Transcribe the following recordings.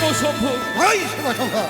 শিবশম্ভু, ওই শিবশম্ভু,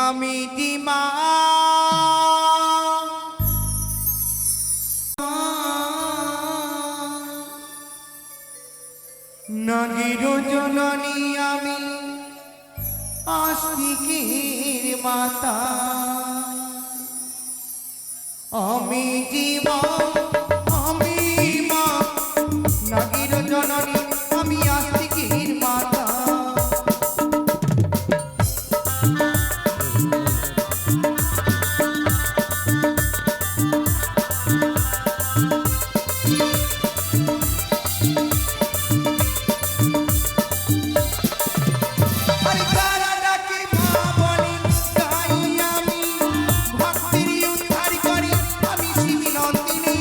আমি দিমা নাগির জননী আমি আস্তিকের মাতা আমি দিমা আমি মা নাগির জননী আমি আস্তিকের মাতা আমি শিবী নন্দিনী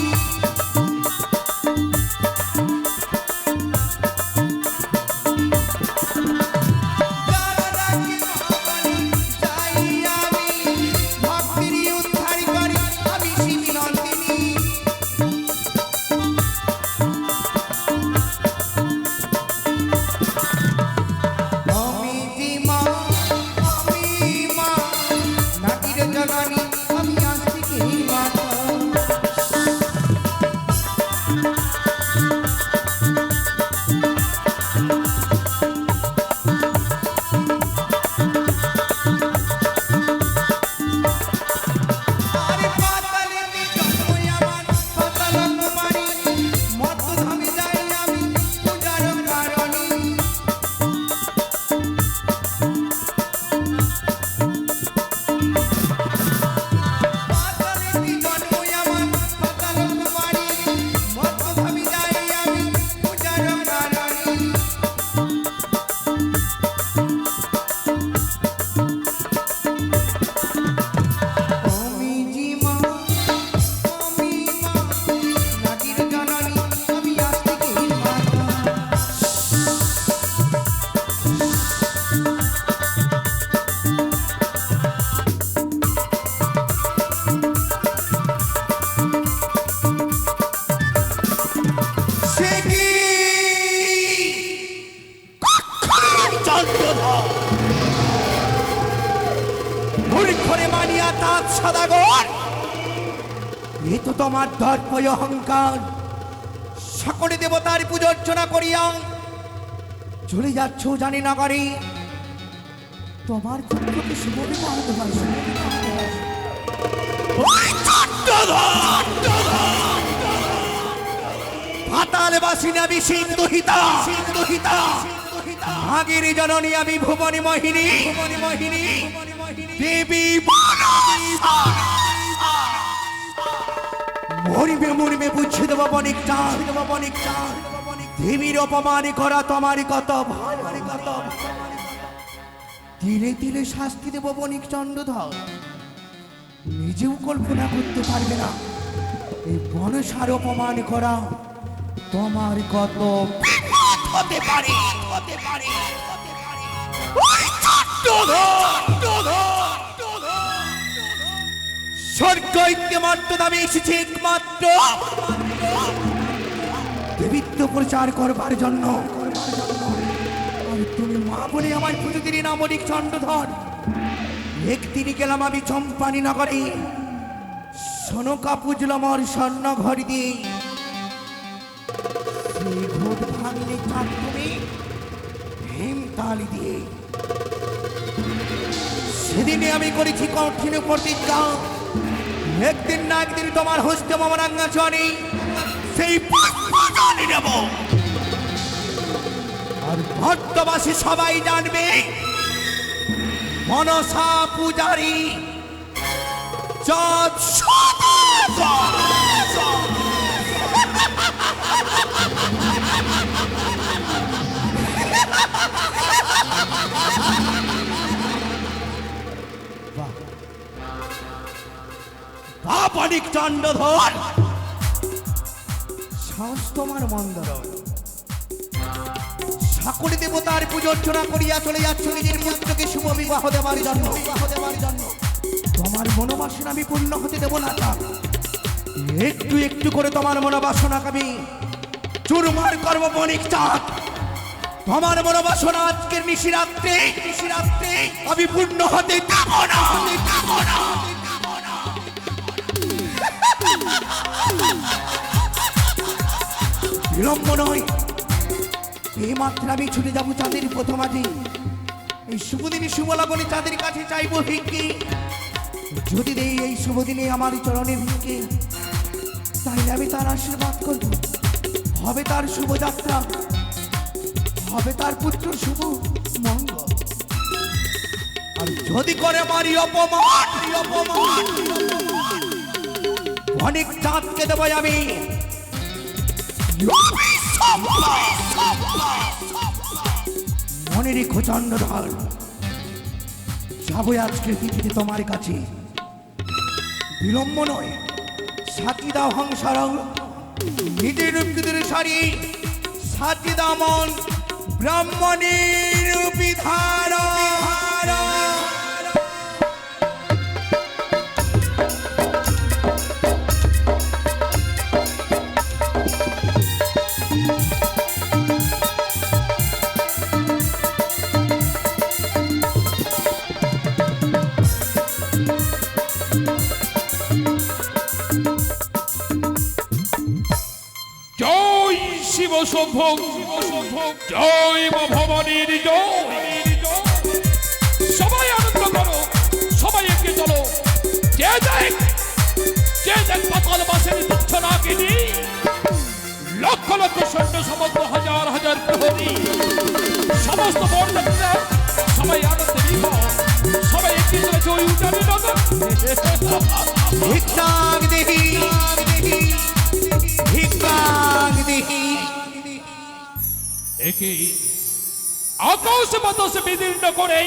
তোমার দর্প অহংকার সকলে দেবতার পুজো অর্চনা করিয়া চলে যাচ্ছ জানি না করে তোমার পুত্রকে শুভ বিবাহ দেবার পাতাল বাসিনা বিশিং দহিতা ভাগের জননী আমি ভুবনী মোহিনী দেবী মরিবে মরিবে বুঝে দেব বণিক চাঁদ দেবীর অপমান করা তোমার কত তিলে তিলে শাস্তি দেব বণিক চন্দ্রধর নিজেও কল্পনা করতে পারবে না এই বনসার অপমান করা তোমার কত হতে পারে স্বর্গ ঐক্যমাত্র দাবি এসেছে একমাত্র দেবীত্ব প্রচার করবার জন্য আর তুমি মা বলে আমার পুজো দিলি না বণিক চন্দ্রধর একদিনই গেলাম আমি চম্পানি নগরে সোনকা পুজলাম আর স্বর্ণ ঘর দিয়ে সেই ঘট ভাঙলে চাঁদ তুমি হেমতালি দিয়ে সেদিনে আমি করেছি কঠিন প্রতিজ্ঞা একদিন না একদিন তোমার হস্তে মমরাঙ্গা চনি সেই পুষ্পদানি নেব আর ভট্টবাসী সবাই জানবে মনসা পূজারী চাঁদ বণিক চন্দ্রধর সাহস তোমার মন্দর সকলে দেবতার পুজো অর্চনা করিয়া চলে যাচ্ছ নিজের পুত্রকে শুভ বিবাহ দেওয়ার জন্য তোমার মনোবাসনা আমি পূর্ণ হতে দেব না একটু একটু করে তোমার মনোবাসনা আমি চুরমার করবো বণিক চাঁদ তোমার মনোবাসনা আজকের নিশিরাত্রে আমি পূর্ণ হতে দেব না বিলম্ব নয় এই মাত্র আমি ছুটে যাবো চাঁদের প্রথমাদি এই শুভদিনী শুভলাবনী চাঁদের কাছে চাইবো ভিক্ষি যদি দেই এই শুভদিনে আমার চরণে ভিক্ষি তাইলে আমি তার আশীর্বাদ করবো হবে তার শুভযাত্রা হবে তার পুত্র শুভ মঙ্গল আর যদি করে আমারই অপমান অনেক চাঁদকে দেবো আমি মনে রেখো চন্দ্রধর যাবো আজকে তিথিতে তোমার কাছে বিলম্ব নয় সাথী দাও হংসার নিজের রূপদের সারি সাথী দামন ব্রাহ্মণের বিধার শিবশম্ভু জয় মা ভবানীর জয় সবাই আনন্দ করো সবাই এগিয়ে চলো যে দেখ পাতাল বাসের তুচ্ছ নাগিনী লক্ষ লক্ষ সৈন্য সমস্ত হাজার হাজার প্রহরী সমস্ত বর্ণনা সবাই আনন্দে বিভোর সবাই এগিয়ে চলে জয় উঠানে নগর ভিক্ষাং দেহি একে আকাশ বাতাসে বিদীর্ণ করে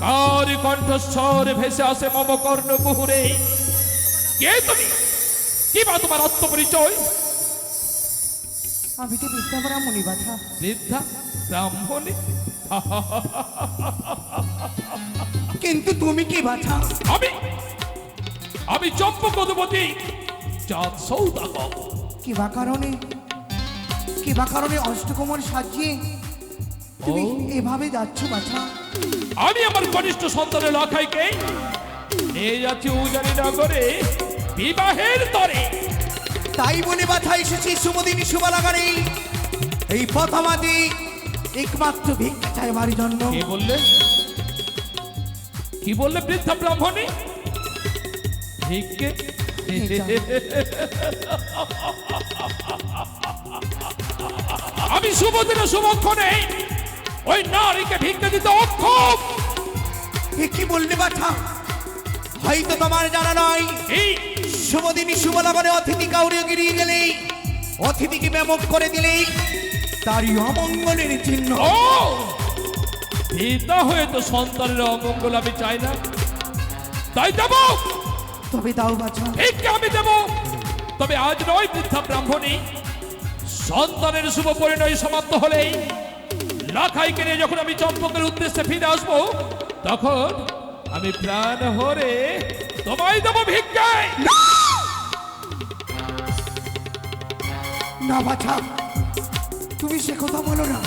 কার কণ্ঠস্বর ভেসে আসে মম কর্ণ কুহুরে কে তুমি কি বা তোমার আত্মপরিচয় আমি তো বিদ্যা ব্রাহ্মণী বাছা বৃদ্ধা ব্রাহ্মণী কিন্তু তুমি কি বাছা আমি চম্পকদবতী চাঁদ সৌদাগর কি বা কারণে অষ্টকুমার সাজিয়ে তুমি এভাবে যাচ্ছ বাছা আমি আমার কনিষ্ঠ সন্তানের লখাইকে নিয়ে যাচ্ছি উজানি নগরে বিবাহের তরে। তাই বলে বাধা এসেছি শুভদিনী শুভলাগনে এই প্রথমাদি একমাত্র ভিক্ষা চাইবার জন্য। কে বললে? কি বললে বৃদ্ধা ব্রাহ্মণী? ভিক্ষে? আমি শুভদিনে শুভক্ষণে ওই নারীকে ভিক্ষা দিতে অক্ষম। এ কি বললে বাছা? হয়তো তোমার জানা নয়, এই শুভদিনী শুভলাগনে অতিথি কাউরে গিরিয়ে গেলে, অতিথিকে ব্যাপক করে দিলে তারই অমঙ্গলের চিহ্ন। ও পিতা হয়ে তো সন্তানের অমঙ্গল আমি চাই না, তাই দেব। তবে দাও বাছা। ভিক্ষা আমি দেব, তবে আজ নয় বৃদ্ধা ব্রাহ্মণী। সন্তানের শুভ পরিণয় সমাপ্ত হলেই লাখাইকে নিয়ে যখন আমি চম্পকের উদ্দেশ্যে ফিরে আসবো, তখন আমি প্রাণ হরে তোমায় দেব ভিক্ষায়। না বাছা, তুমি সে কথা বলো না।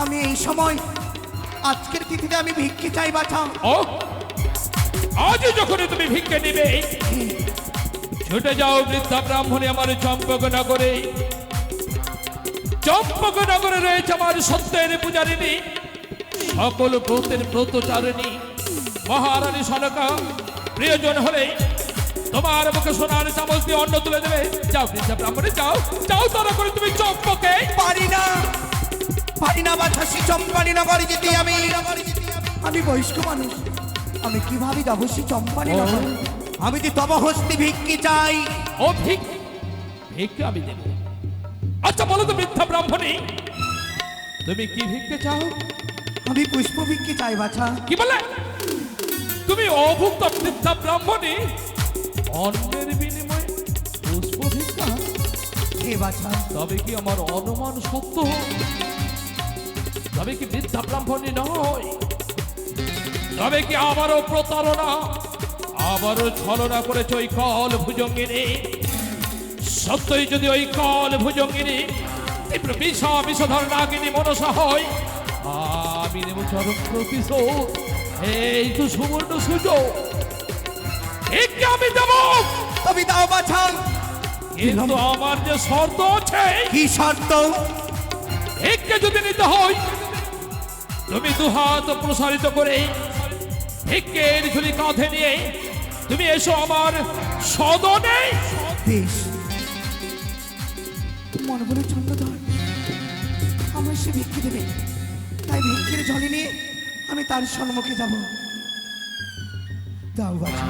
আমি এই সময় আজকের তিথিতে আমি ভিক্ষে চাই বাছা। ও আজই যখনই তুমি ভিক্ষা নিবে, ছুটে যাও বৃদ্ধা ব্রাহ্মণী আমার চম্পকনগরে। চম্পকনগরে রয়েছে আমার সত্যের পূজারিণী, সকল ব্রতের ব্রতচারিণী মহারানী সনকা। প্রিয়জন হলে তোমার মুখে সোনার চামচ দিয়ে অন্ন তুলে দেবে। যাও বৃদ্ধা ব্রাহ্মণী, যাও যাও, তারা করে তুমি চম্পকে। পারি না, পারি না বাছা, সে চম্পানি নগরে যেতে আমি বয়স্ক মানুষ, আমি কিভাবে যাবো সে চম্পানি নগর? আমি যে তব হস্তে ভিক্ষে চাই। ও ভিক্ষা আমি দেব। আচ্ছা বলো তো বৃদ্ধা ব্রাহ্মণী, তুমি কি ভিক্ষে চাও? আমি পুষ্প ভিক্ষে চাই বাছা। কি বলে? তুমি অভুক্ত বৃদ্ধা ব্রাহ্মণী, অন্নের বিনিময়ে পুষ্প ভিক্ষা? হে বাছা, তবে কি আমার অনুমান সত্য? তবে কি বৃদ্ধা ব্রাহ্মণী নয়? তবে কি আবারও প্রতারণা, আবারও ছলনা করেছে ওই কল ভুজঙ্গিনী? সত্যই যদি ওই কল ভুজঙ্গিনী তীব্র বিষধর নাগিনী মনসা হয়, আমি নেব চরম প্রতিশোধ। এই তো সুবর্ণ সুযোগ, একে আমি দেব। তবে দাও বাছা। কিন্তু আমার যে শর্ত আছে। কি শর্ত? একে যদি নিতে হয়, তুমি দুহাত প্রসারিত করে ভিক্ষের ঝুলি কাঁধে নিয়ে তুমি এসো আমার সদনে। বেশ, মনে বলে চন্দ্রধর আমার সে ভিক্ষে দেবে, তাই ভিক্ষের ঝলি নিয়ে আমি তার সম্মুখে যাব। দাও বাছা।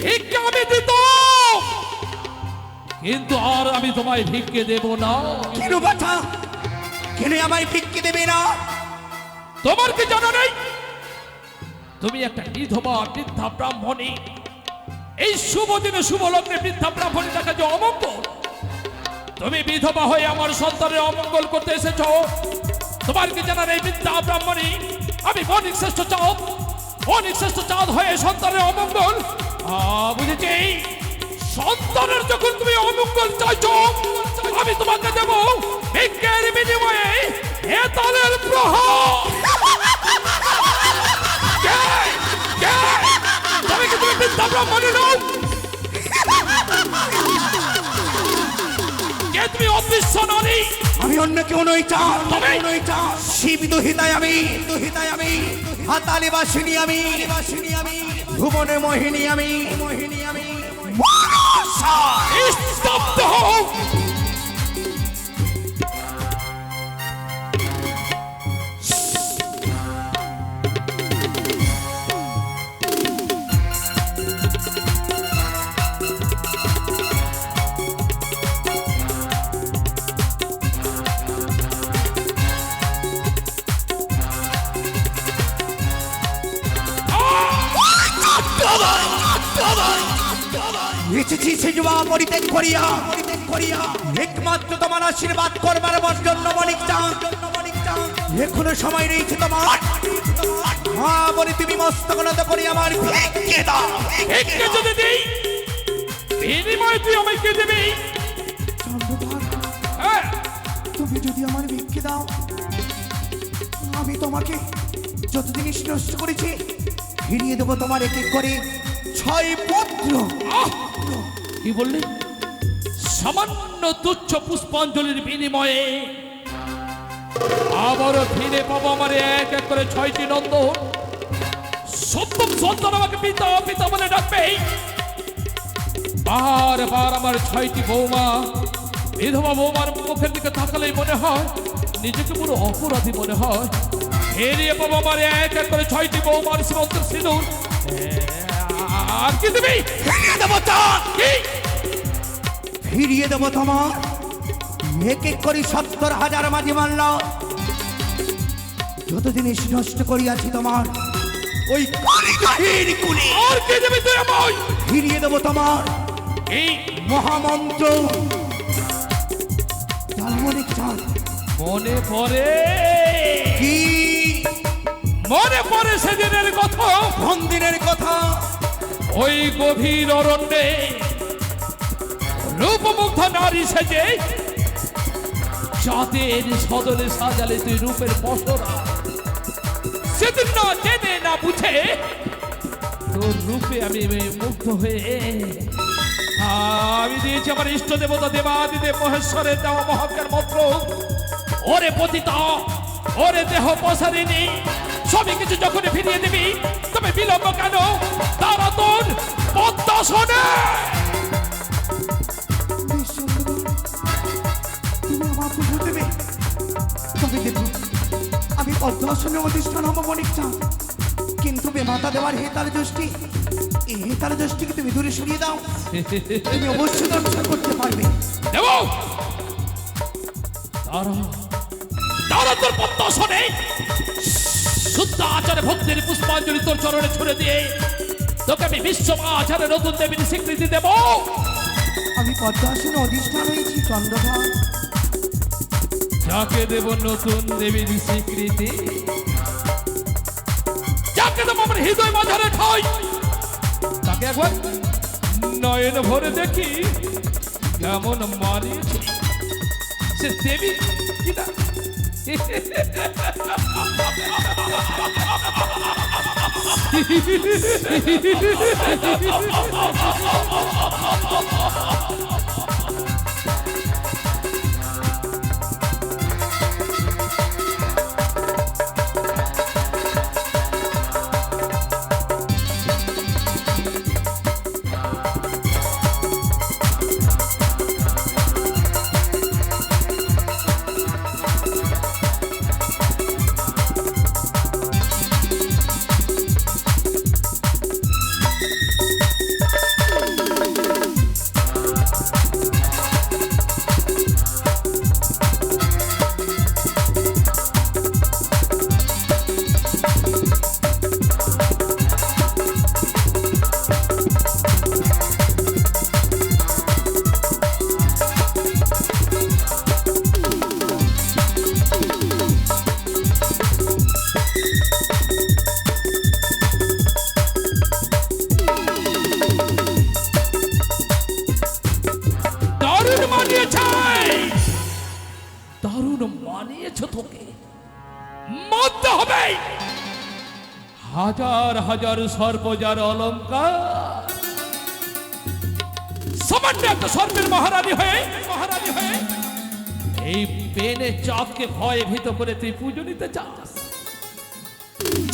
ভিক্ষা আমি দিত, কিন্তু আর আমি তোমায় ভিক্ষে দেব না। কেন বাছা, কেন আমায় ভিক্ষে দেবে না? তোমার কি জানা নেই? তুমি একটা বিধবা বৃদ্ধা ব্রাহ্মণী। এই শুভ দিনে শুভ লগ্নে বৃদ্ধা ব্রাহ্মণী দেখা যে অমঙ্গল। তুমি বিধবা হয়ে আমার সন্তানের অমঙ্গল করতে এসেছ। তোমার কি জানা নেই বৃদ্ধা ব্রাহ্মণী, আমি বণিক শ্রেষ্ঠ চাঁদ, বণিক শ্রেষ্ঠ চাঁদ হয়ে সন্তানের অমঙ্গল। বুঝেছি, সন্তানের যখন তুমি অমঙ্গল চাইছো, আমি তোমাকে দেব ভিক্ষের বিনিময়ে হেতালের প্রহার। তবে কি তুমি বৃদ্ধা ব্রাহ্মণী নও? কে তুমি? অদৃশ্য নারী। আমি অন্য কেউ নই চাঁদ, তবে? শিব দুহিতায় আমি, হাতালে বাসিনী আমি, ভুবনে মোহিনী আমি, মনসা। স্তব্ধ হও। এসেছি সে যুবা পরিত্যাগ করিয়া, একমাত্র তোমার আশীর্বাদ করবার জন্য বণিক চাঁদ। এখনো সময় রয়েছে তোমার। হ্যাঁ বলে তুমি মস্তক নত করি আমার ভিক্ষে দাও। ভিক্ষে যদি দেই, বিনিময়ে তুই আমাকে দেবি। চন্দ্রধর, হ্যাঁ, তুমি যদি আমার ভিক্ষে দাও, আমি তোমাকে যত জিনিস নষ্ট করেছি ফিরিয়ে দেবো তোমার এক এক করে 6 পুত্র। আহ! কি বললি? সামান্য তুচ্ছ পুষ্পাঞ্জলির বিনিময়ে আবারও ফিরে পাবো আমার এক এক করে 6টি নন্দন। সপ্তম সন্তান আমাকে পিতা পিতা বলে ডাকবে। বারবার আমার 6টি বৌমা, বিধবা বৌমার মুখের দিকে তাকালেই মনে হয় নিজেকে পুরো অপরাধী মনে হয়। ফিরিয়ে পাবো আমার এক এক করে 6টি বৌমার সীমন্তের সিঁদুর। আর কি দিবি? ফিরিয়ে দেবো তো, কি? ফিরিয়ে দেবো তোমার এক এক করে 70,000 মাঝি মানল। যত জিনিস নষ্ট করিয়াছি তোমার ওই কালীগাহির কুলে আর কি দিবি তুই আমায়? ফিরিয়ে দেবো তোমার এই মহামন্ত্র জালমনিক চাঁদ। মনে পড়ে, কি মনে পড়ে সেদিনের কথা। কোন দিনের কথা? ওই গভীর অরণ্যে রূপমুগ্ধ নারী সেজে চাঁদের সদলে সাজালে তুই রূপের পসরা। সেদিন না জেনে না বুঝে তোর রূপে আমি মুগ্ধ হয়ে আমি দিয়েছি আমার ইষ্ট দেবতা দেবাদিদেব মহেশ্বরের দেওয়া মহাজ্ঞার মন্ত্র। ওরে পতিতা, ওরে দেহ পসারিণী, সবই কিছু যখন ফিরিয়ে দিবি তবে বিলম্ব কেন? তারা তোর পদ্মাসনে। তুমি আমার পুজো দেবে, তবে দেখো আমি পদ্মাসনে অধিষ্ঠান হব মনিক চাঁদ। কিন্তু বেমাতা দেওয়ার হেতাল যষ্টি, এই হেতাল যষ্টিকে তুমি দূরে সরিয়ে দাও, তুমি অবশ্যই দর্শন করতে পারবে। দেব তারা, তারা তোর পদ্মাসনে শুদ্ধ আচারে ভক্তির পুষ্পাঞ্জলি তোর চরণে ছুড়ে দিয়ে তোকে আমি বিশ্ব আচারে নতুন দেবীর স্বীকৃতি দেব। আমি পদ্মাসনে অধিষ্ঠান হয়েছি চন্দ্রভাগ। যাকে দেব নতুন দেবীর স্বীকৃতি, যাকে দেব আমার হৃদয় মাঝারে ঠাই, তাকে একবার নয়ন ভরে দেখি কেমন মানিয়েছে সে দেবী কিনা। দারুণ মানিয়েছ, তোকে মানতে হবে। হাজার হাজার সর্বজার অলঙ্কার, সামান্য একটা সর্বের মহারানী হয়ে এই পেনে চাঁদকে ভয়ে ভীত করে তুই পুজো নিতে চাস।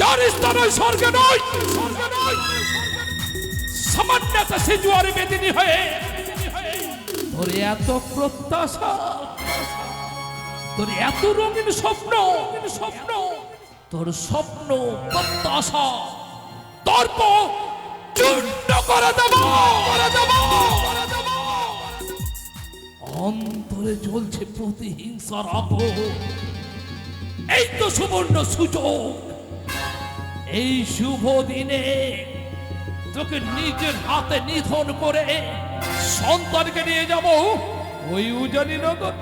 যার স্থান ওই স্বর্গে নয়, সামান্য একটা সিজুয়ারি বেদিনী হয়ে তোর এত প্রত্যাশা, তোর এত রঙিন স্বপ্ন, তোর স্বপ্ন প্রত্যাশা তর্প চূর্ণ করে দেব। অন্তরে জ্বলছে প্রতিহিংসার আগুন। এই তো সুবর্ণ সুযোগ, এই শুভ দিনে তোকে নিজের হাতে নিধন করে সন্তানকে নিয়ে যাব ওই উজানি নগর।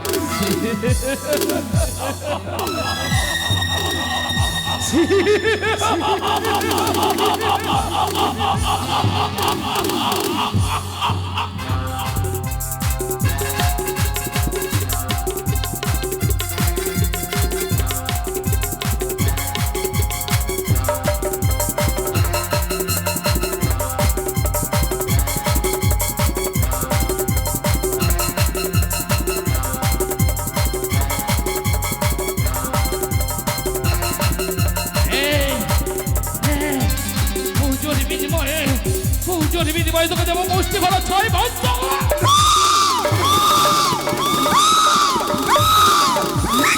পুজোর বিনিময়ে তোকে দেবো মুষ্টি ভরা 6 বস্তা।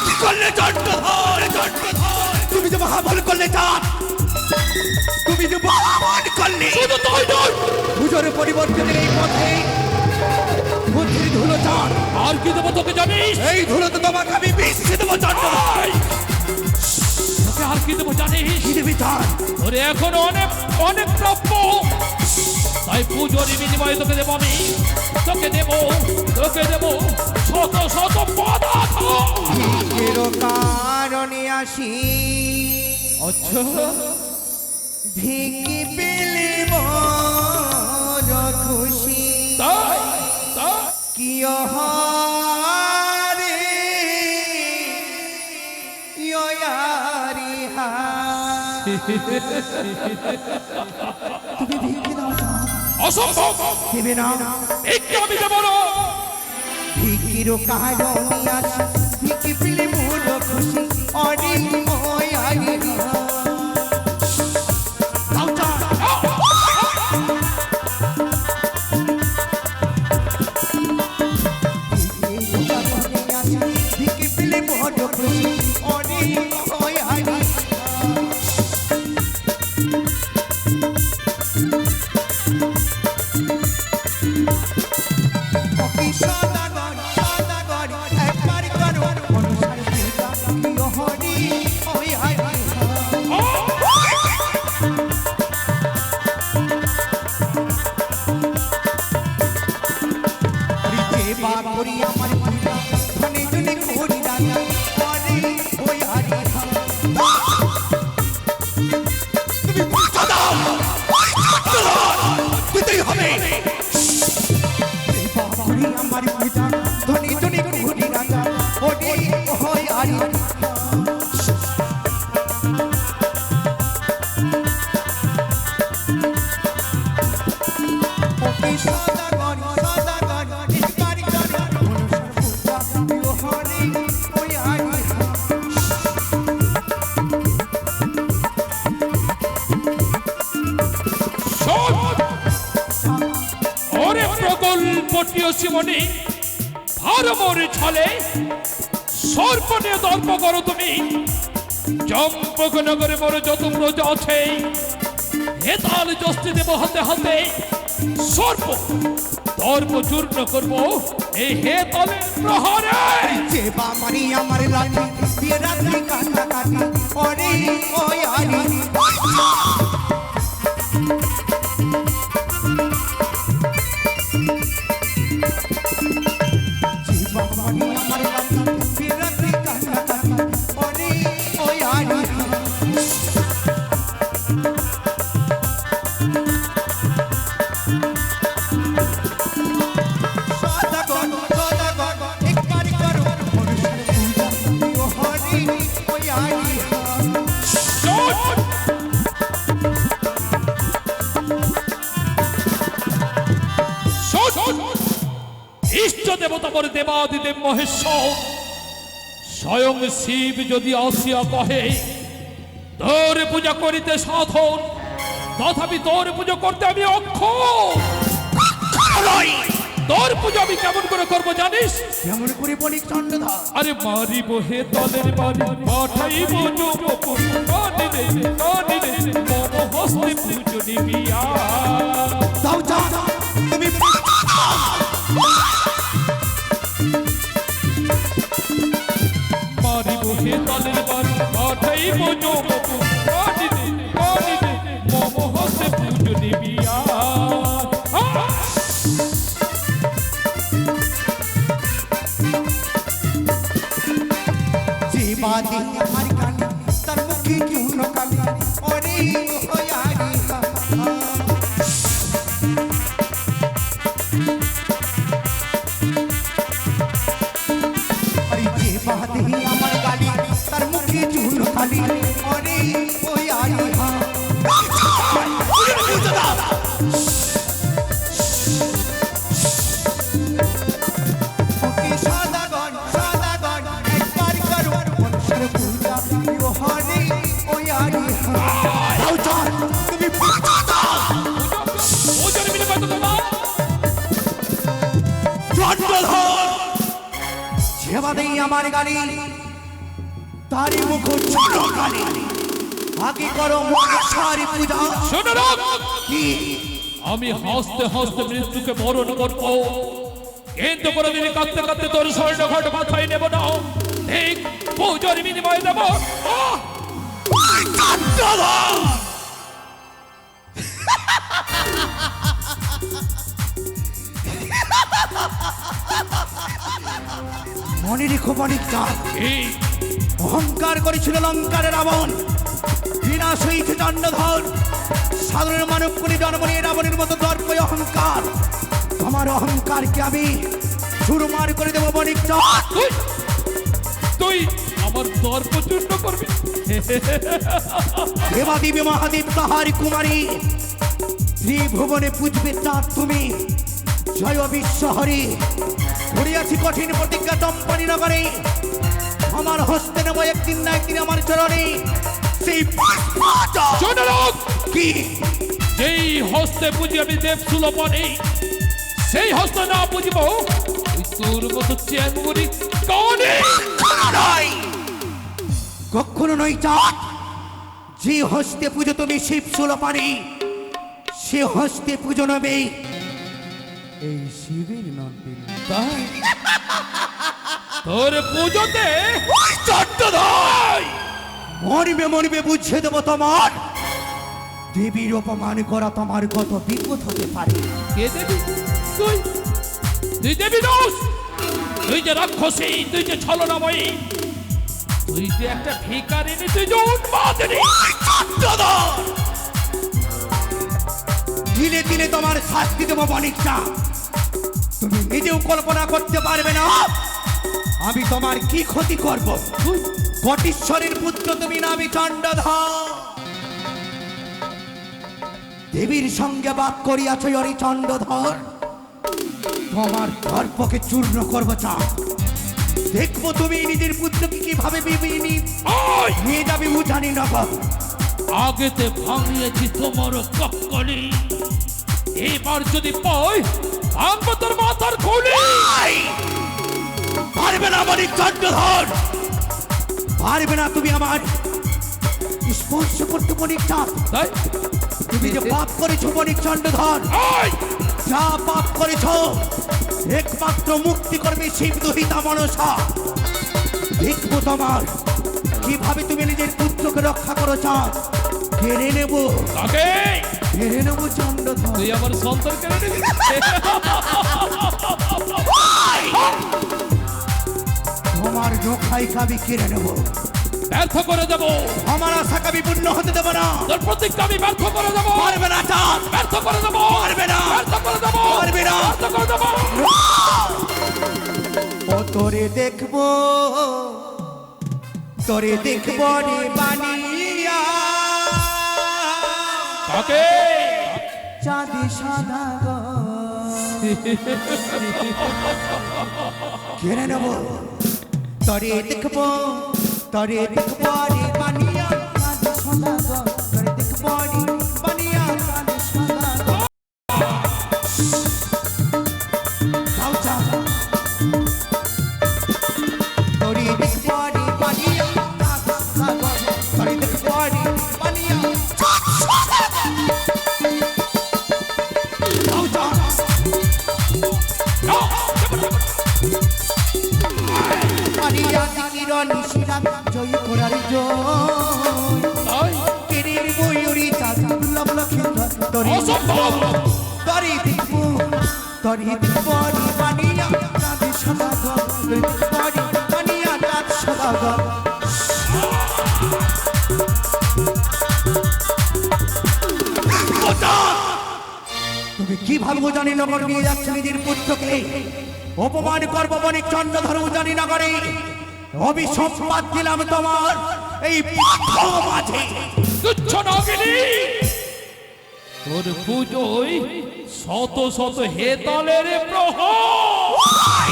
কি করলে চন্দ্রধর, চন্দ্রধর? তুমি যে মহাবল করলে চাঁদ, তুমি যে মহাবল করলে। শুধু তাই নয়, পুজোর পরিবর্তনের এই পথে বুদ্ধির ধুলো চাঁদ। আর কি দেবো তোকে জানিস? এই ধুলো তো তোমাকে আমি বিষ দেবো চন্দ্রধর। তোকে আর কি দেবো জানিস? কি দেবী চাঁদ? ওরে এখনো অনেক অনেক প্রাপ্য, তাই পুজোর বিনিময়ে তোকে দেবো আমি, তোকে দেবো শত শত পদার্থ। ভিকের কারণে আসি, আচ্ছা ভিকি পেলে বড় খুশি। তাই তাই কি হারে ইয়ারি হা। তুমি ভিকি দাও চাঁদ। অসম্ভব, দেবে না? একটু আমি দেবো না। ভিকির কারণে আসি, ভিকি পেলে বড় খুশি। অরে ইয়ারি হা। দাও চাঁদ। ভিকি পেলে বড় খুশি। অরে ইয়ারি হা। সদাগর সদাগর একবার করো অনুসার পূজা। প্রিয় হরি ওই হরি হরি যে বা করি আমার পূজা। ধনে ধনে করি রাজা হরি ওই হরি। তুমি পূজা দাও, দিতেই হবে। বাবারি আমার পূজা, ধনী ধনী ঘুরি রাজা ওডি হয় আরি। ওকে সদাগর সদাগর একবার করো অনুসার পূজা। প্রিয় হরি ওই আরি। ওরে প্রকল্পটিও শিবনী, ভার মোরে ছলে সর্পনে দর্প করো তুমি। চম্পক নগরে মোরে যত প্রজা আছে, হেতাল জস্তি দেব হাতে হাতে। সর্প দর্প চূর্ণ করবো এই হেতালের প্রহারে। যে বামারি আমার লাঠি দিয়ে রাত্রি কাটা কাটি ওরে ওই আরি। যে বামারি আমার লাঠি দিয়ে রাত্রি কাটা কাটি ওরে ওই আরি। সদাগর সদাগর একবার করো অনুসার পূজা। প্রিয় হরি ওই আরি। ইষ্ট দেবতা বলে দেবাদিদেব মহেশ্বর স্বয়ং শিব যদি আসিয়া কহে তোর পূজা করিতে সাধন, তথাপি তোর পুজো করতে আমি অক্ষম। তোর পুজো আমি কেমন করে করবো জানিস? কেমন করে বলি চন্দ্রধর? আরে মারিব হে তলের বাড়ি, পাঠাইব যুবপুর কানিরে কানিরে, মম হস্তে পুজো নিবিয়া। দাও যাও তুমি মারিব হে তলের বাড়ি, পাঠাইব যুবপুর কানিরে কানিরে, মম হস্তে পুজো নিবিয়া। যে বাদে আমার কানে তার মুখে কেউ নকালে ওরে ওই আরি। আরে যে বাদে আমার গালি তার মুখে কেউ নকালে ওরে ওই আরি। ওকে সদাগর সদাগর একবার করো অনুসার পূজা। প্রিয় হরি ওই আরি। দাও চাঁদ তুমি পূজা দাও। পুজোর দেই আমার গালি তারি মুখ ছোট গালি আগে করো মনসারি পূজা শোনো রাখ, কি আমি হাসতে হাসতে মৃত্যুকে বরণ করব, কিন্তু কোনোদিন কাঁদতে কাঁদতে তোর স্বর্ণ ঘট মাথায় নেব না। ঠিক পুজোর বিনিময় দেব। আহ! মনে রেখো বণিক চাঁদ এই অহংকার করেছিল লঙ্কারের রাবণ, বিনাশ হয়েছে চন্ডধর। সাধারণ মানব করে জন্ম নিয়ে রাবণের মতো দর্প অহংকার, তোমার অহংকারকে আমি চুরমার করে দেবো বণিক চাঁদ। তুই তুই আমার দর্প চূর্ণ করবি? দেবাদেবী মহাদেব তাহার কুমারী ত্রিভুবনে পুজবে চাঁদ তুমি। জয় বিশ্বহরি করিয়াছি কঠিন প্রতিজ্ঞা চম্পানি নগরে, আমার হস্তে নেব একদিন না একদিন আমার চরণে সেই পুষ্পটা। শোনো রাখ, কি যেই হস্তে পুজি আমি দেব সুলভনে, সেই হস্তে না পুজিব ওই তোর মতো চেঙ্গুরি কানে। কখনো নয় চাঁদ, যে হস্তে পুজো তুমি শিব সুলপানি, সে হস্তে পুজো নেবে এই শিবের নন্দিনী। তাই তোর পুজোতে চট্টধর মরবে মরবে বুঝিয়ে দেবো তোমার, দেবীর অপমান করা তোমার কত বিপদ হতে পারে। কে দেবি? তুই তুই দেবি দোষ, তুই যে রাক্ষসী, তুই যে ছলনাময়ী, তুই যে একটা ভিখারিনী, তুই যে উন্মাদিনী। দিলে দিলে তোমার শাস্তি দেবো বণিকটা, তুমি নিজেও কল্পনা করতে পারবে না আমি তোমার কি ক্ষতি করব। কটিশ্বরের পুত্র তুমি না, আমি চণ্ডধর। দেবীর সঙ্গে বাদ করিয়াছ হরি চণ্ডধর, তোমার গর্ভকে চূর্ণ করব চাঁদ। দেখবো তুমি নিজের পুত্রকে কিভাবে নিয়ে যাবি উজানি নগর। আগেতে ভাঙিয়েছি তোমার কক্কলি, এবার যদি পাই ভাঙবো তোর মাথার খুলি। পারবে না বণিক চণ্ডধর, পারবে না তুমি আমার স্পর্শ করতে বণিক চাঁদ। তাই তুমি যে পাপ করেছো বণিক চণ্ডধর, এই, যা পাপ করেছ একমাত্র মুক্তি করবে শিব দুহিতা মনসা। দেখবো তোমার কিভাবে তুমি নিজের পুত্রকে রক্ষা করো চাঁদ। কেড়ে নেব, কাকে? কেড়ে নেব চণ্ডধর। তুই আমার সন্তান কেড়ে নিবি? তোমার রক্ষাই কাবি কেড়ে নেব, ব্যর্থ করে দেবো, আমার আশা কাবি পূর্ণ হতে দেব না। তোর প্রতিজ্ঞা আমি ব্যর্থ করে দেবো। পারবে না চাঁদ, ব্যর্থ করে দেবো, পারবে না, ব্যর্থ করে দেবো, পারবে না। ব্যর্থ করে দেবো। ও তোরে দেখবো, তোরে দেখবো রে বানিয়া কাকে? চাঁদি সাদা গো কেড়ে নেব। তোরে দেখবো, তোরে দেখবো রে বানিয়া চাঁদি সাদা গো, তোরে দেখবো রে বানিয়া চাঁদি সাদা গো। যাও চাঁদ, তোরে দেখবো রে বানিয়া চাঁদি সাদা গো, তোরে দেখবো রে বানিয়া চাঁদি সাদা গো। যাও চাঁদ, বানিয়া কিরণ শিরা জয় করার জয়। তাই কেরের ময়ূরী চাঁদ দুর্লভ লক্ষেন্দ্র তরি অসম্ভব। তরি দেখবো, তরি দেখবো রে বানিয়া চাঁদ সাদা গো, তরি দেখবো রে বানিয়া চাঁদ সাদা গো। তুমি কি ভাববো জানি নগর নিয়ে যাচ্ছে নিজের পুত্রকে, অপমান করব বণিক চন্দ্রধর জানি নগরে। অভিসম্পাদ দিলাম তোমার এই পাথর মাঝে। তুচ্ছ নাগিনী, তোর পুজোয় শত শত হেতালের প্রহার।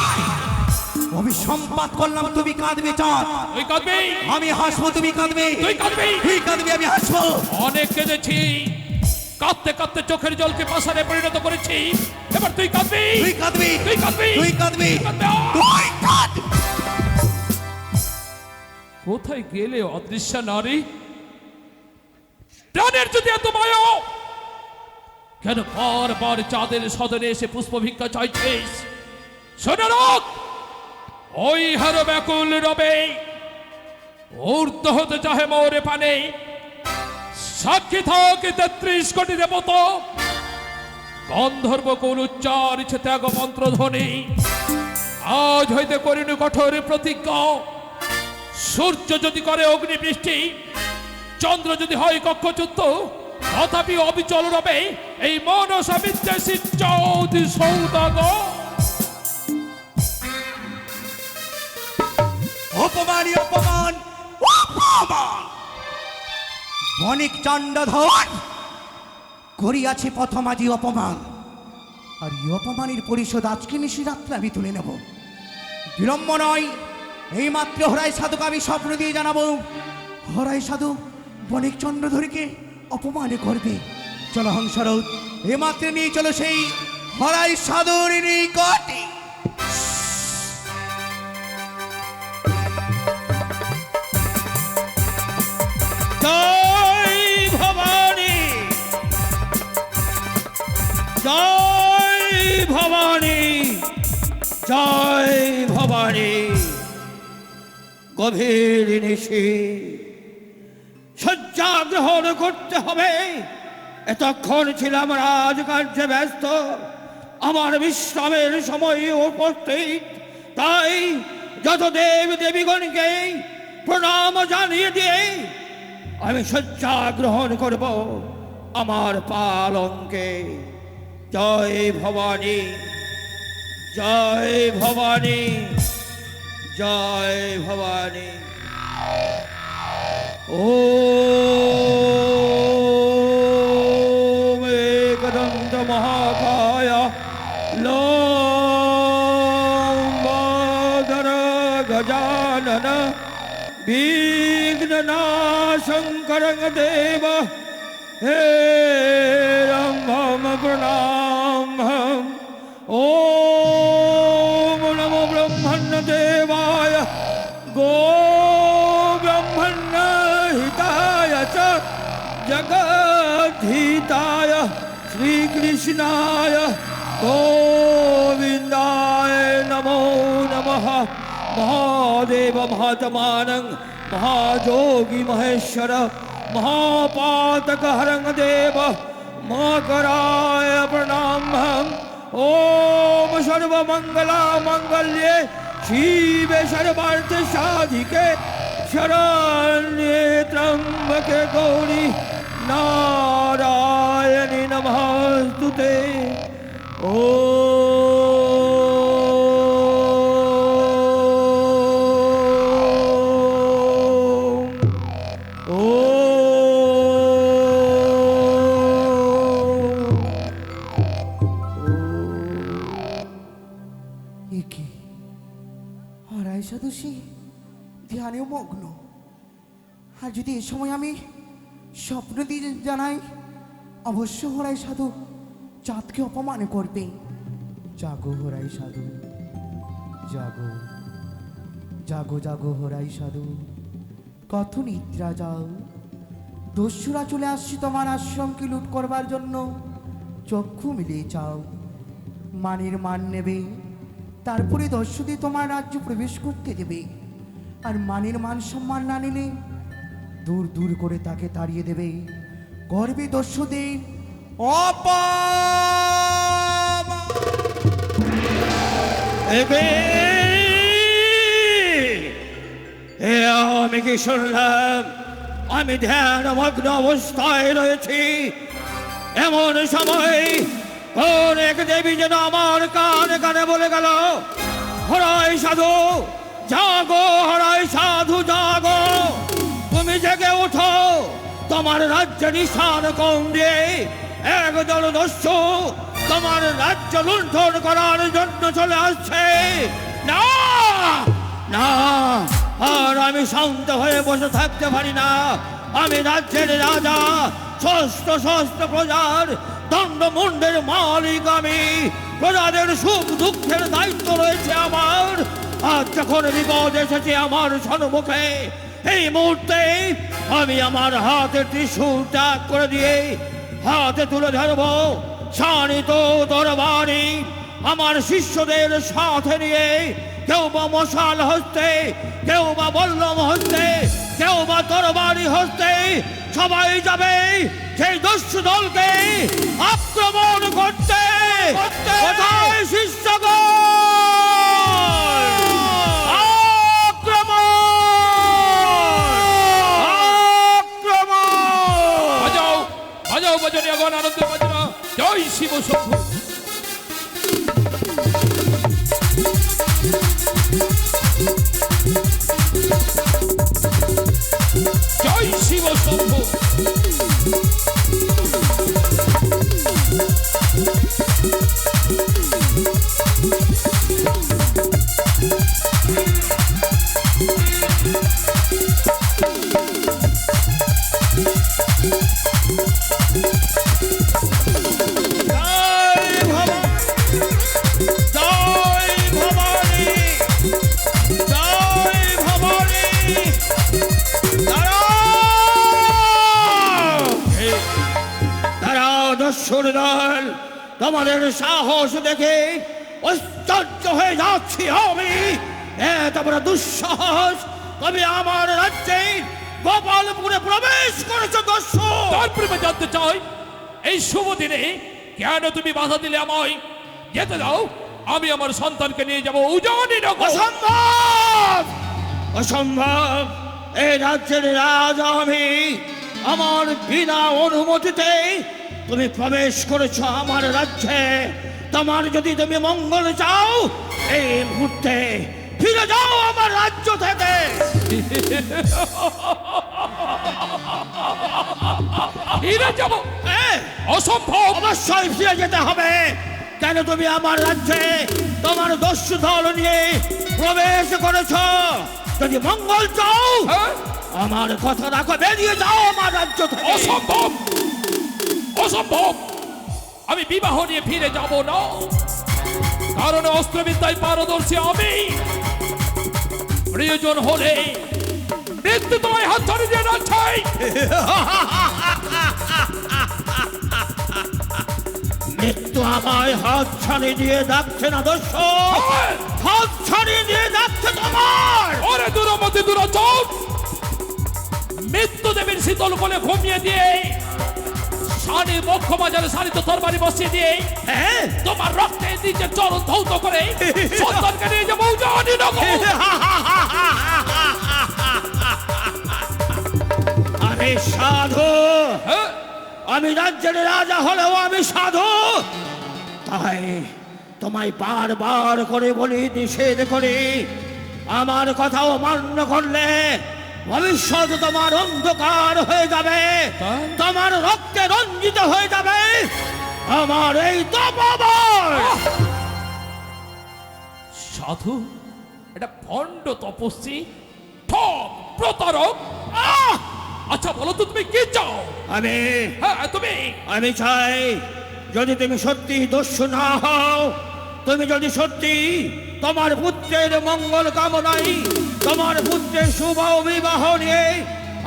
অভিসম্পাদ করলাম, তুমি কাঁদবে চাঁদ, তুই কাঁদবি, আমি হাসবো, তুমি কাঁদবে। তুই কাঁদবি, তুই কাঁদবি, আমি হাসবো। অনেক কেঁদেছি, কাঁদতে কাঁদতে চোখের জলকে পাষাণে পরিণত করেছি। এবার তুই কাঁদবি, তুই কাঁদবি, তুই কাঁদবি, তুই কাঁদবি, তুই কাঁদবি। তুই কাঁদবি। কোথায় গেলে অদৃশ্য নারী? প্রাণের যদি এত মায়া, কেন বারবার চাঁদের সদনে এসে পুষ্প ভিক্ষা চাইছিস? শোনো রাখ, ওই হার ব্যাকুল রবে ঊর্ধ্ব হতে চাহে মোরে পানে। সাক্ষী থাকে 33 কোটি দেবতা, গন্ধর্ব কোন উচ্চারিছে ত্যাগ মন্ত্র ধ্বনি। আজ হইতে করিনু কঠোর প্রতিজ্ঞা, সূর্য যদি করে অগ্নিবৃষ্টি, চন্দ্র যদি হয় কক্ষচ্যুত, তথাপি অবিচল রবে এই মনসা বিদ্বেষী চৌধুরী সৌদাগর। অপমানই অপমান, অপমান! বণিক চণ্ডধর করিয়াছে প্রথমাজি অপমান, আর এই অপমানের পরিশোধ আজকে নিশিরাত্রে আমি তুলে নেব। বিলম্ব নয়, এই মাত্র হরাই সাধুকে আমি স্বপ্ন দিয়ে জানাবো, হরাই সাধু বণিক চণ্ডধরকে অপমান করবে। চলো হংসরথ, এ মাত্র নিয়ে চলো সেই হরাই সাধুর নিকটে। জয় ভবানী, জয় ভবানী, জয় ভবানী। গভীর নিশি শয্যা গ্রহণ করতে হবে। এতক্ষণ ছিলাম রাজকার্যে ব্যস্ত, আমার বিশ্রামের সময় উপস্থিত। তাই যত দেব দেবীগণকে প্রণাম জানিয়ে দিয়ে আমি শয্যা গ্রহণ করব আমার পালঙ্কে। জয় ভবানী, জয় ভবানী, জয় ভবানী। ॐ एकदन्त महाकाय लम्बोदर गजानन विघ्ननाशङ्कर देव हे रम्भं प्रणामम्। ॐ नमो ब्रह्मण्य देवाय गो हिताय च जगद्धिताय श्रीकृष्णाय गोविन्दाय नमो नमः। महादेव महात्मानं महायोगी महेश्वर महापातक हरं देव मकराय प्रणामम्। ॐ सर्वमङ्गला मङ्गल्ये शिवे सर्वार्थ साधिके शरण्ये त्र्यंबके गौरी नारायणी नमस्तुते। ॐ একে হরাই সাধু সে ধ্যানেও মগ্ন। আর যদি এ সময় আমি স্বপ্ন দিয়ে জানাই, অবশ্য হরাই সাধু চাঁদকে অপমান করবে। জাগো হরাই সাধু, জাগো জাগো জাগো হরাই সাধু, কত নিদ্রা যাও। দস্যুরা চলে আসছি তোমার আশ্রমকে লুট করবার জন্য। চক্ষু মিলিয়ে চাও, মানের মান নেবে, তারপরে দস্যুদের তোমার রাজ্য প্রবেশ করতে দেবে। আর মানের মান সম্মান না নিলে দূর দূর করে তাকে তাড়িয়ে দেবে। গর্বে দস্যুদের আমি কি শুনলাম? আমি ধ্যানমগ্ন অবস্থায় রয়েছি, এমন সময় কোন এক দেবী যেন আমার কানে কানে বলে গেল, হরাই সাধু জাগো, হরাই সাধু জাগো, তুমি জেগে ওঠো। তোমার রাজ্য নিশান কম দিয়ে একদল দস্যু তোমার রাজ্য লুণ্ঠন করার জন্য চলে আসছে। না না, আর আমি শান্ত হয়ে বসে থাকতে পারি না। আমি রাজ্যের রাজা, ষষ্ঠ ষষ্ঠ প্রজার দণ্ডমুণ্ডের মালিক আমি। প্রজাদের সুখ দুঃখের দায়িত্ব রয়েছে আমার। আজ যখন বিপদ এসেছে আমার সম্মুখে, এই মুহূর্তে আমি আমার হাতে ত্রিশূল ত্যাগ করে দিয়ে হাতে তুলে ধরবো শানিত তরবারি। আমার শিষ্যদের সাথে নিয়ে কেউ বা মশাল হস্তে, কেউ বা বল্লম হস্তে, কেউ বা তরবারি হস্তে, সবাই যাবে সেই দস্যু দলকে আক্রমণ করতে। কোথায় শিষ্যগণ? আক্রমণ! আক্রমণ! বাজাও বাজাও বাজনীয়গণ, আনন্দের বাজনা। জয় শিব শম্ভু। জয় শিব শম্ভু। জয় ভবানী! জয় ভবানী! দাঁড়াও দস্যুর দল, তোমাদের সাহস দেখে আশ্চর্য হয়ে যাচ্ছি আমি। এত বড় দুঃসাহস! তুমি আমার রাজ্যে গোপালপুরে প্রবেশ করেছো দস্যু! তারপরে জানতে চাই, এই শুভ দিনে কেন তুমি বাধা দিলে আমায়? যেতে দাও, আমি আমার সন্তানকে নিয়ে যাবো উজানি নগর। অসম্ভব! অসম্ভব! এই রাজ্যের রাজা আমি। আমার বিনা অনুমতিতে তুমি প্রবেশ করেছো আমার রাজ্যে। তোমার যদি তুমি মঙ্গল চাও, এই মুহূর্তে ফিরে যাও আমার রাজ্য থেকে। ফিরে যাবো? হ্যাঁ, অসম্ভব। অবশ্যই ফিরে যেতে হবে। কেন তুমি আমার রাজ্যে তোমার দস্যু দল নিয়ে প্রবেশ করেছ? যদি মঙ্গল চাও, হ্যাঁ? আমার কথা রাখো, বেরিয়ে যাও আমার রাজ্য থেকে। অসম্ভব, অসম্ভব। আমি বিবাহ নিয়ে ফিরে যাব না, কারণ অস্ত্রবিদ্যায় পারদর্শী আমি। প্রয়োজন হলে মৃত্যু তোমায় হাত ধরে দিয়ে যাচ্ছে। মৃত্যু আমায় হাত ছাড়িয়ে দিয়ে যাচ্ছে না দস্যু, হাত ছাড়িয়ে দিয়ে যাচ্ছে তোমার। ওরে দূরমতি দূরচোখ, মৃত্যু দেবীর শীতল কোলে ঘুমিয়ে দিয়ে শানি বক্ষ মাঝারে শানিত তরবারি বসিয়ে দিয়ে হ্যাঁ, তোমার রক্তে নিজের চরণ ধৌত করে সন্তানকে নিয়ে যাবো উজানি নগর। আমি সাধু, হ্যাঁ? আমি রাজ্যের রাজা হলেও আমি সাধু। তাই তোমায় বারবার করে বলি, নিষেধ করি, আমার কথাও মান্য করলে ভবিষ্যৎ তোমার অন্ধকার হয়ে যাবে, তাই? তোমার রক্তে রঞ্জিত হয়ে যাবে আমার এই তপবন। সাধু, এটা ভণ্ড তপস্বী, ঠক প্রতারক। আচ্ছা বলো তো তুমি কি চাও? আমি হ্যাঁ তুমি আমি চাই, যদি তুমি সত্যি দস্যু না হও, তুমি যদি সত্যি তোমার পুত্রের মঙ্গল কামনাই, তোমার পুত্রের শুভ বিবাহ নিয়ে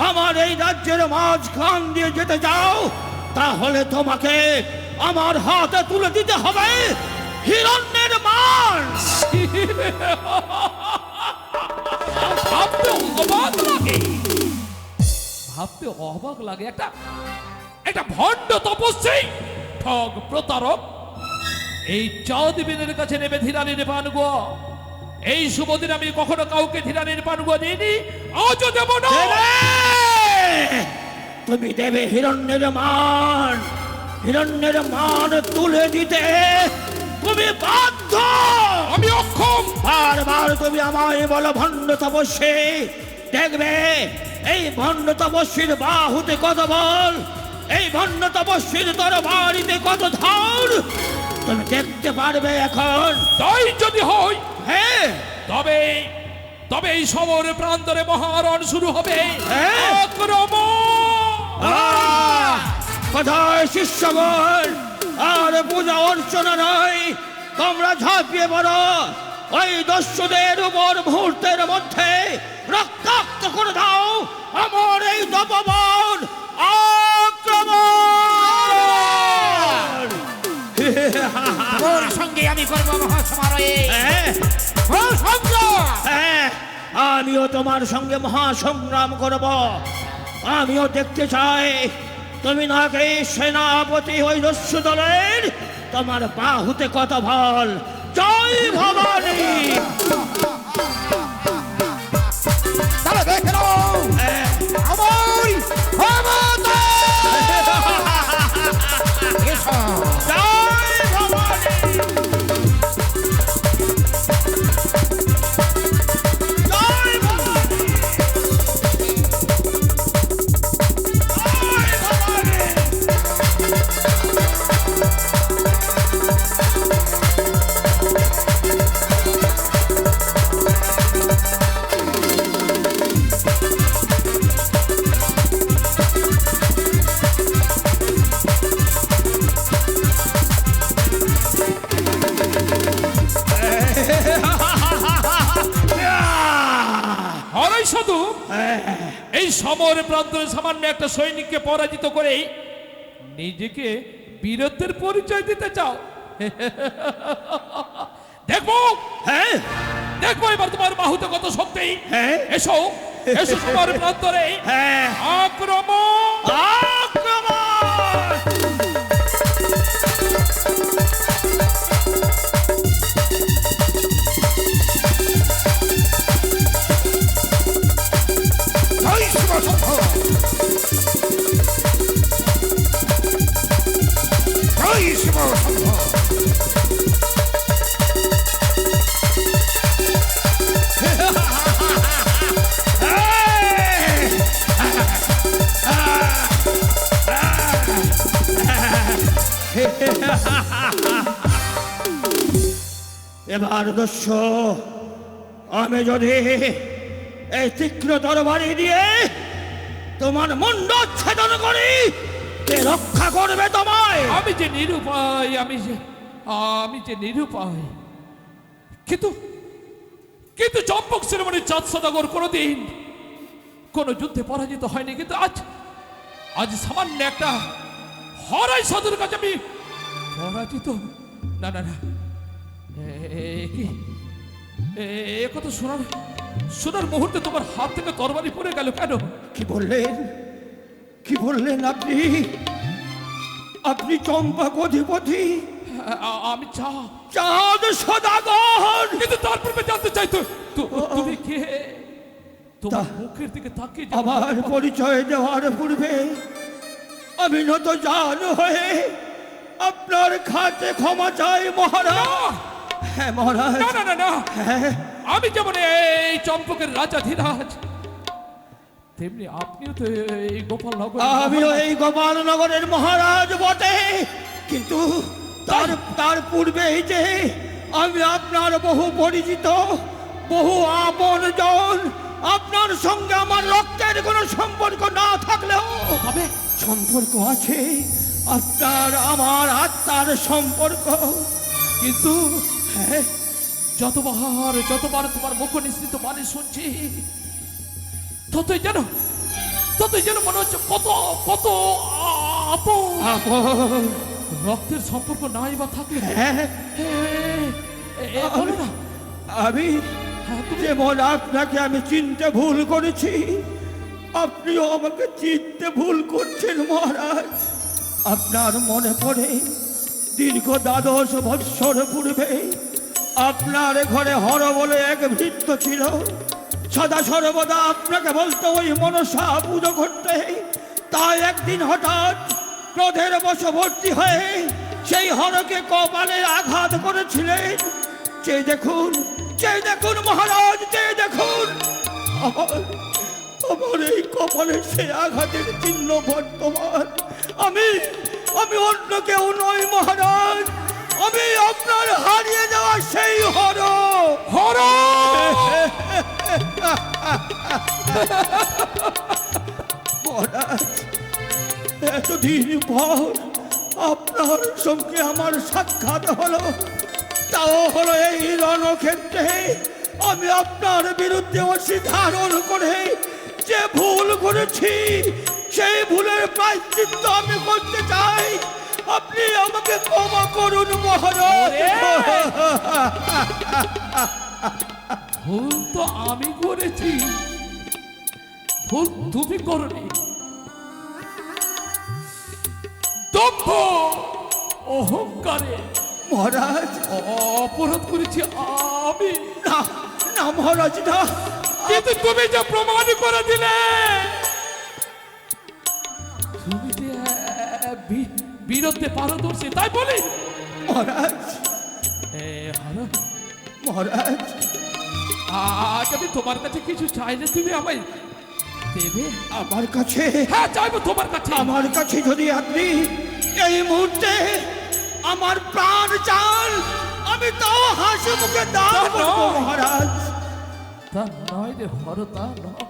আমার এই রাজ্যের মাঝখান দিয়ে যেতে চাও, তাহলে তোমাকে আমার হাতে তুলে দিতে হবে হিরণ্যের মাংস। ভাবতে অবাক লাগে, ভাবতে অবাক লাগে। একটা একটা ভণ্ড তপস্বী, ঠগ প্রতারক, এই চাঁদ বিনের কাছে নেবে ধীরানির পানগুয়া। এই শুভ দিন আমি কখনো কাউকে ধীরানির পানগুয়া দিইনি, আজও দেব না। দেবে! তুমি দেবে হিরণ্যের মান, হিরণ্যের মান তুলে দিতে তুমি বাধ্য। আমি অক্ষম। বারবার তুমি আমায় বলো ভণ্ড তপস্বী, দেখবে এই ভণ্ড তপস্বীর বাহুতে কত বল, এই ভণ্ড তপস্বীর তরবারিতে কত ধর, তুমি দেখতে পারবে এখন। তাই যদি হয়, হ্যাঁ, তবে তবে এই সমর প্রান্তরে মহারণ শুরু হবে। হ্যাঁ। আক্রমণ! কোথায় শিষ্যগণ? আর পূজা অর্চনা নয়, তোমরা ঝাঁপিয়ে পড়ো ওই দস্যুদের উপর মুহূর্তের মধ্যে রক্তাক্ত করে দাও আমার এই তপবন আক্রমণ। তোর সঙ্গে আমি করবো মহাসমারোহে হ্যাঁ, সংগ্রাম। হ্যাঁ, আমিও তোমার সঙ্গে মহাসংগ্রাম করব। আমিও দেখতে চাই তুমি নাকি সেনাপতি ওই দস্যু দলের, তোমার বাহুতে কত বল। জয় ভবানী। তাহলে দেখে নাও হ্যাঁ, আমার ক্ষমতা। এসো। জয় ভবানী। জয় ভবানী। জয় ভবানী। হরাই সাধু এই সমর প্রান্তরে সামান্য একটা সৈনিককে পরাজিত করে নিজেকে বীরত্বের পরিচয় দিতে চাও? দেখবো, হ্যাঁ, দেখবো এবার তোমার বাহুতে কত শক্তি। হ্যাঁ। এসো, এসো সমর প্রান্তরে হ্যাঁ, আক্রমণ। আক্রমণ। জয় শিবশম্ভ। জয় শিবশম্ভ। এবার দস্য আমি যদি এই তীক্ষ্ণ তরবারি দিয়ে তোমার মুন্ডচ্ছেদন করি, কে রক্ষা করবে তোমায়? আমি যে নিরুপায়, আমি যে নিরুপায়। কিন্তু কিন্তু চম্পক শিরোমণির চাঁদ সদাগর কোনোদিন কোনো যুদ্ধে পরাজিত হয়নি, কিন্তু আজ সামান্য একটা হরাই সাধুর কাছে আমি পরাজিত। না না না, এ কথা শোনার মুহূর্তে তোমার হাত থেকে তরবারি পড়ে গেল কেন? কি বললেন? কি বললেন আপনি? আপনি চম্পক অধিপতি আমি চাঁদ সদাগর? কিন্তু তার পূর্বে জানতে চাই তুমি কে? তোমার মুখের দিকে তাকিয়ে আমার পরিচয় দেওয়ার পূর্বে আমি নত জান হয়ে আপনার খাতে ক্ষমা চাই মহারাজ। হ্যাঁ মহারাজ। না না না না, হ্যাঁ, আমি যেমন এই চম্পকের রাজা ধীরাজ, তেমনি আপনিও তো এই গোপালনগর। আমিও এই গোপালনগরের মহারাজ বটে, কিন্তু তার পূর্বেই যে আমি আপনার বহু পরিচিত, বহু আপনজন। আপনার সঙ্গে আমার রক্তের কোনো সম্পর্ক না থাকলেও তবে সম্পর্ক আছে, আপনার আমার আত্মার সম্পর্ক। কিন্তু হ্যাঁ, যতবার তোমার মুখ নিঃসৃত বাণী শুনছি, ততই যেন মনে হচ্ছে কত কত আপন। আপন। রক্তের সম্পর্ক নাই বা থাকলে হ্যাঁ, বলো না। আমি যেমন আপনাকে আমি চিনতে ভুল করেছি, আপনিও আমাকে চিনতে ভুল করছেন মহারাজ। আপনার মনে পড়ে দীর্ঘ 12 বৎসর পূর্বে আপনার ঘরে হর বলে এক ভৃত্য ছিল। সদা সর্বদা আপনাকে বলতো ওই মনসা পুজো করতে। তাই একদিন হঠাৎ ক্রোধের বশবর্তী হয়ে সেই হরকে কপালে আঘাত করেছিলেন। চেয়ে দেখুন মহারাজ, চেয়ে দেখুন আমার এই কপালে সেই আঘাতের চিহ্ন বর্তমান। আমি অন্য কেউ নই মহারাজ, আমি আপনার হারিয়ে যাওয়া সেই হর। মহারাজ, এতদিন পর আপনার সঙ্গে আমার সাক্ষাৎ হলো, তাও হলো এই রণক্ষেত্রে। আমি আপনার বিরুদ্ধে অসি ধারণ করে যে ভুল করেছি সেই ভুলের প্রায়শ্চিত্ত আমি করতে চাই। আপনি আমাকে ক্ষমা করুন মহারাজ। ভুল তো আমি করেছি, ভুল তুমি করনি। দম্ভ অহংকারে মহারাজ অপরাধ করেছি আমি। না না মহারাজ না, কিন্তু তুমি যে প্রমাণ করে দিলে, তুমি যে বিরুদ্ধে পারদর্শী, তাই বলি মহারাজ মহারাজ আজ আমি তোমার কাছে কিছু চাইলে তুমি আমায় দেবে? আমার কাছে? হ্যাঁ চাইবো তোমার কাছে। আমার কাছে যদি আপনি এই মুহূর্তে আমার প্রাণ চান, আমি তাও হাসি মুখে দান তা করব নয়। মহারাজ। তা নয় রে হরতা নয়,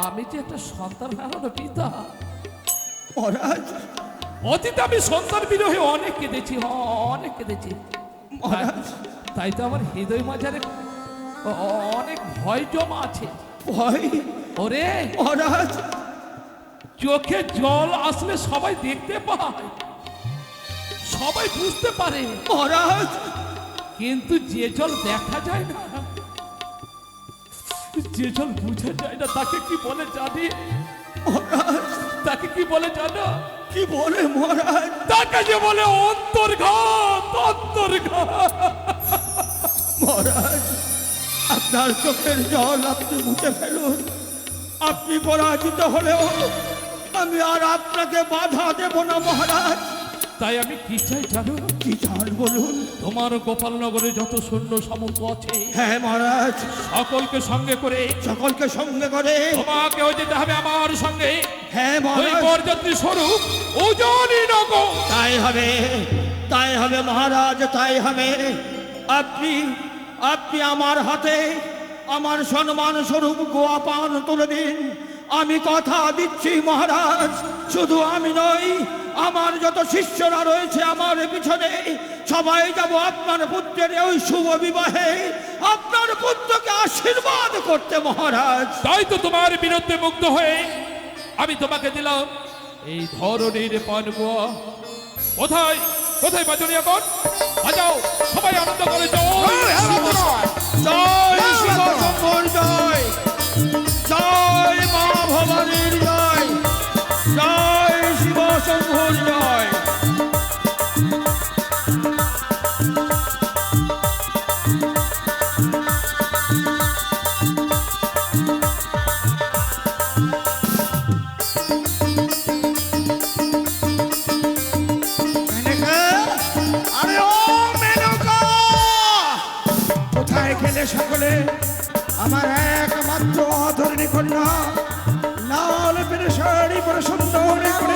আমি যে একটা সন্তান হারানো পিতা। মহারাজ অতীতে আমি সন্তান বিরহে অনেক কেঁদেছি, অনেক কেঁদেছি। মহারাজ তাই তো আমার হৃদয় মাঝারে অনেক ভয় জমা আছে। ভয়? ওরে মহারাজ চোখে জল আসলে সবাই দেখতে পায়, সবাই বুঝতে পারে, মহারাজ কিন্তু যে জল দেখা যায় না, যে জল বুঝা যায় না, তাকে কি বলে জানি? মহারাজ তাকে কি বলে জানো? কি বলে মহারাজ? তাকে যে বলে অন্তর্ঘাত, অন্তর্ঘাত। মহারাজ আপনার চোখের জল আপনি মুছে ফেলুন। আপনি পরাজিত হলেও আমি আর আপনাকে বাধা দেব না মহারাজ। তাই আমি কি চাই জানো? কি চান বলুন? তোমার গোপালনগরে যত সৈন্য সামন্ত আছে, হ্যাঁ মহারাজ, সকলকে সঙ্গে করে সকলকে সঙ্গে করে তোমাকেও যেতে হবে আমার সঙ্গে। হ্যাঁ ওই মহারাজ, বরযাত্রী স্বরূপ উজনি নগর। তাই হবে, তাই হবে মহারাজ, তাই হবে। আপনি আপনি আমার হাতে আমার সম্মান স্বরূপ গোয়া পান তুলে দিন। আমি কথা দিচ্ছি মহারাজ, শুধু আমি নই, আমার যত শিষ্যরা রয়েছে আমার পিছনে সবাই যাব আপনার পুত্রের ওই শুভ বিবাহে আপনার পুত্রকে আশীর্বাদ করতে মহারাজ। তাই তো তোমার বিরুদ্ধে মুগ্ধ হয়ে আমি তোমাকে দিলাম এই ধরনের পানগুয়া। কোথায় কোথায় বাজনি এখন? বাজাও, সবাই আনন্দ করে যাও। জয় শিব শম্ভুর জয়, জয় মা ভবানীর জয়, জয় শিব শম্ভুর জয়। আরে ও মেনকা, কোথায় গেলে সকলে? আমার একমাত্র অধরণী কন্যা লাল পেরে শাড়ি পরে সুন্দর করে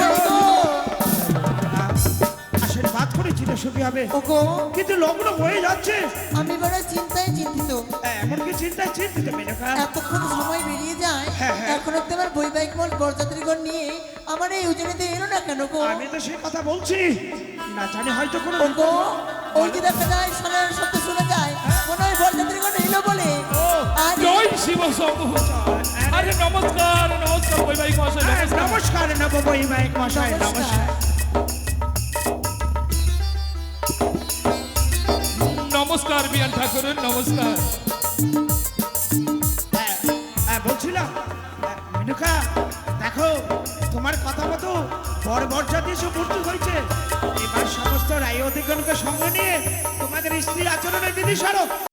আশীর্বাদ করেছিল সুখী হবে, ওগো কিন্তু লগ্ন হয়ে যাচ্ছে। আমি বড় চিন্তায় চিন্তিত। এমন কি চিন্তায় চিন্তিত মেনকা? এতক্ষণ সময় বেরিয়ে যায়, হ্যাঁ, হ্যাঁ। এখন অব্দি আমার বৈবাহিক মল বরযাত্রীগণ নিয়ে আমার এই উজনিতে এলো না কেন গো? আমি তো সেই কথা বলছি, না জানি হয়তো কোনো ওগো ওই যে দেখা যায় সোনার শব্দ শোনা যায়, মনে হয় বরযাত্রীগণ এলো বলে। আর জয় শিব শম্ভু। আরে নমস্কার, নমস্কার বৈবাহিক মহাশয়, নমস্কার। নমস্কার নববৈবাহিক মশাই, নমস্কার। নমস্কার বিয়ান ঠাকুর, নমস্কার। বলছিলাম মেনকা, দেখো তোমার কথা মতো বরযাত্রী এসে উপস্থিত হয়েছে। এবার সমস্ত রায় অধিকারকে সঙ্গে নিয়ে তোমাদের স্ত্রীর আচরণের বিধি স্মারক